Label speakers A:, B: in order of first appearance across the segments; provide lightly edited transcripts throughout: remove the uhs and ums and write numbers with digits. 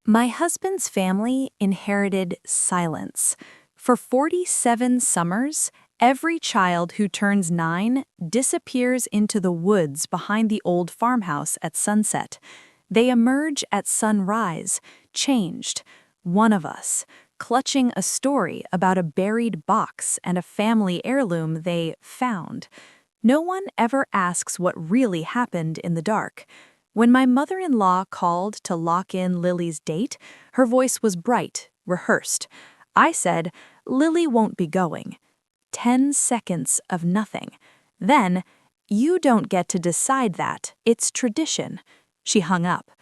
A: My husband's family inherited silence. For 47 summers, every child who turns 9 disappears into the woods behind the old farmhouse at sunset. They emerge at sunrise, changed, one of us, clutching a story about a buried box and a family heirloom they found. No one ever asks what really happened in the dark. When my mother-in-law called to lock in Lily's date, her voice was bright, rehearsed. I said, "Lily won't be going." 10 seconds of nothing. Then, "You don't get to decide that. It's tradition." She hung up.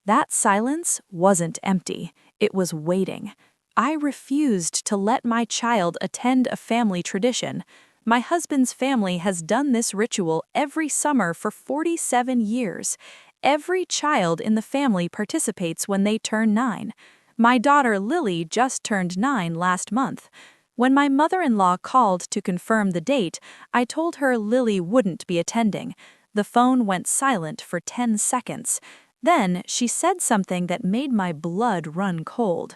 A: That silence wasn't empty. It was waiting. I refused to let my child attend a family tradition. My husband's family has done this ritual every summer for 47 years. Every child in the family participates when they turn 9. My daughter Lily just turned 9 last month. When my mother-in-law called to confirm the date, I told her Lily wouldn't be attending. The phone went silent for 10 seconds. Then she said something that made my blood run cold.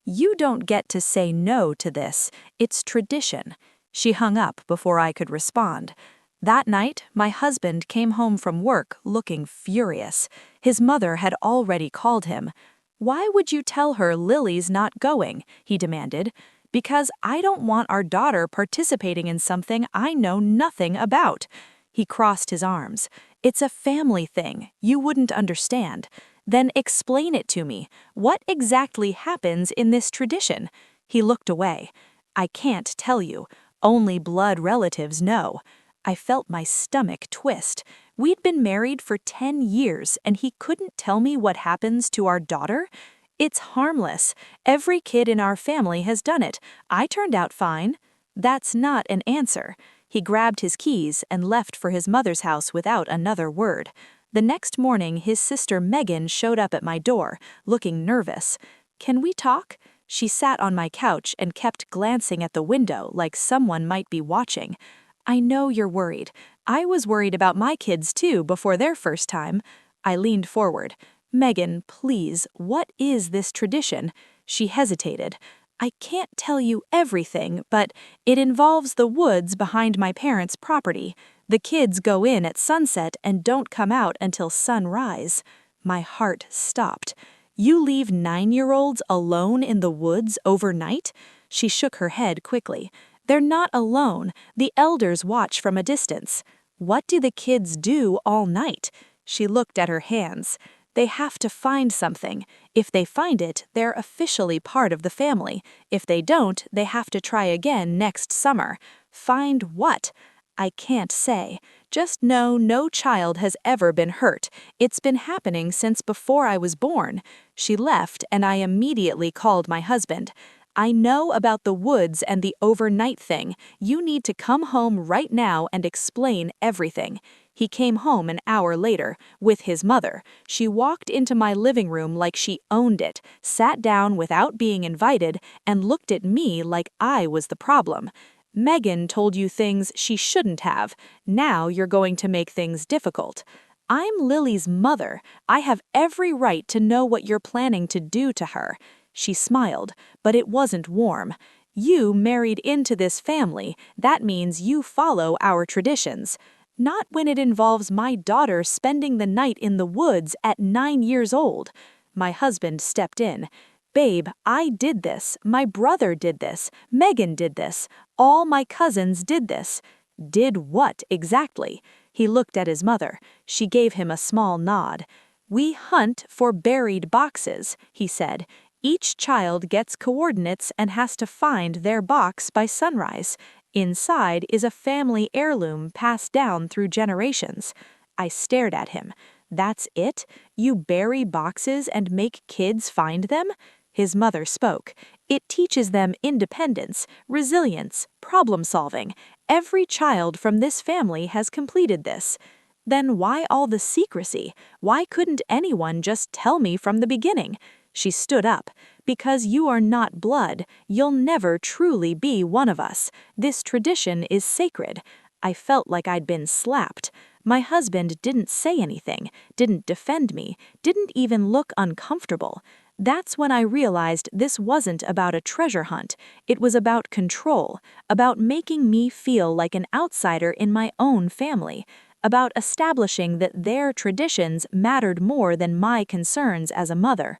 A: "You don't get to say no to this. It's tradition." She hung up before I could respond. That night, my husband came home from work looking furious. His mother had already called him. "Why would you tell her Lily's not going?" he demanded. "Because I don't want our daughter participating in something I know nothing about." He crossed his arms. "It's a family thing. You wouldn't understand." "Then explain it to me. What exactly happens in this tradition?" He looked away. "I can't tell you. Only blood relatives know." I felt my stomach twist. We'd been married for 10 years, and he couldn't tell me what happens to our daughter? "It's harmless. Every kid in our family has done it. I turned out fine." "That's not an answer." He grabbed his keys and left for his mother's house without another word. The next morning, his sister Megan showed up at my door, looking nervous. "Can we talk?" She sat on my couch and kept glancing at the window like someone might be watching. "I know you're worried. I was worried about my kids too before their first time." I leaned forward. "Megan, please, what is this tradition?" She hesitated. "I can't tell you everything, but it involves the woods behind my parents' property. The kids go in at sunset and don't come out until sunrise." My heart stopped. "You leave 9-year-olds alone in the woods overnight?" She shook her head quickly. "They're not alone. The elders watch from a distance." "What do the kids do all night?" She looked at her hands. "They have to find something. If they find it, they're officially part of the family. If they don't, they have to try again next summer." "Find what?" "I can't say. Just know no child has ever been hurt. It's been happening since before I was born." She left, and I immediately called my husband. "I know about the woods and the overnight thing. You need to come home right now and explain everything." He came home an hour later, with his mother. She walked into my living room like she owned it, sat down without being invited, and looked at me like I was the problem. "Megan told you things she shouldn't have. Now you're going to make things difficult." "I'm Lily's mother. I have every right to know what you're planning to do to her." She smiled, but it wasn't warm. "You married into this family. That means you follow our traditions." "Not when it involves my daughter spending the night in the woods at 9 years old." My husband stepped in. "Babe, I did this. My brother did this. Megan did this. All my cousins did this." "Did what exactly?" He looked at his mother. She gave him a small nod. "We hunt for buried boxes," he said. "Each child gets coordinates and has to find their box by sunrise. Inside is a family heirloom passed down through generations." I stared at him. "That's it? You bury boxes and make kids find them?" His mother spoke. "It teaches them independence, resilience, problem solving. Every child from this family has completed this." "Then why all the secrecy? Why couldn't anyone just tell me from the beginning?" She stood up. "Because you are not blood, you'll never truly be one of us. This tradition is sacred." I felt like I'd been slapped. My husband didn't say anything, didn't defend me, didn't even look uncomfortable. That's when I realized this wasn't about a treasure hunt, it was about control, about making me feel like an outsider in my own family, about establishing that their traditions mattered more than my concerns as a mother.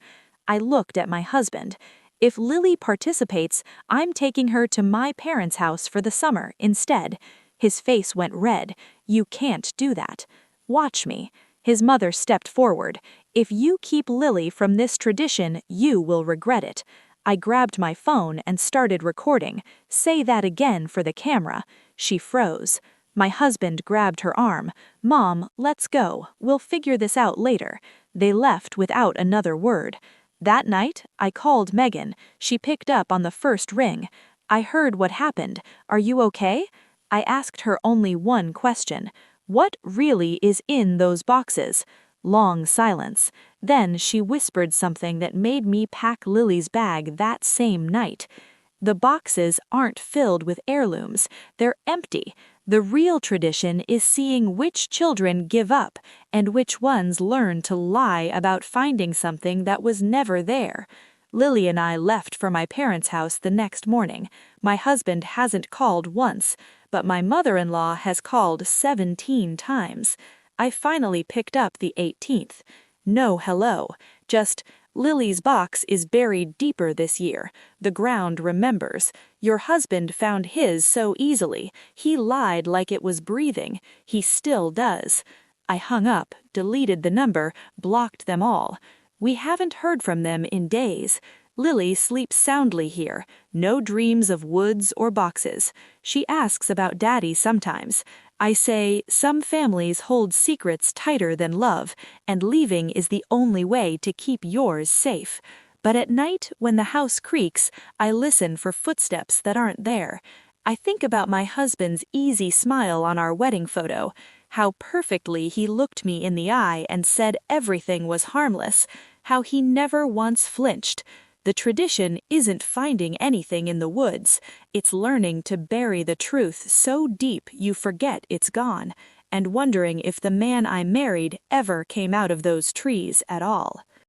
A: I looked at my husband. If Lily participates, I'm taking her to my parents' house for the summer instead. His face went red. You can't do that. Watch me. His mother stepped forward. If you keep Lily from this tradition, you will regret it. I grabbed my phone and started recording. Say that again for the camera. She froze. My husband grabbed her arm. Mom, let's go. We'll figure this out later. They left without another word. That night, I called Megan. She picked up on the first ring. I heard what happened. Are you okay? I asked her only one question. What really is in those boxes? Long silence. Then she whispered something that made me pack Lily's bag that same night. The boxes aren't filled with heirlooms. They're empty. The real tradition is seeing which children give up and which ones learn to lie about finding something that was never there. Lily and I left for my parents' house the next morning. My husband hasn't called once, but my mother-in-law has called 17 times. I finally picked up the 18th. No hello, just, Lily's box is buried deeper this year. The ground remembers. Your husband found his so easily. He lied like it was breathing. He still does. I hung up, deleted the number, blocked them all. We haven't heard from them in days. Lily sleeps soundly here, no dreams of woods or boxes. She asks about Daddy sometimes. I say, some families hold secrets tighter than love, and leaving is the only way to keep yours safe. But at night, when the house creaks, I listen for footsteps that aren't there. I think about my husband's easy smile on our wedding photo, how perfectly he looked me in the eye and said everything was harmless, how he never once flinched. The tradition isn't finding anything in the woods, it's learning to bury the truth so deep you forget it's gone, and wondering if the man I married ever came out of those trees at all.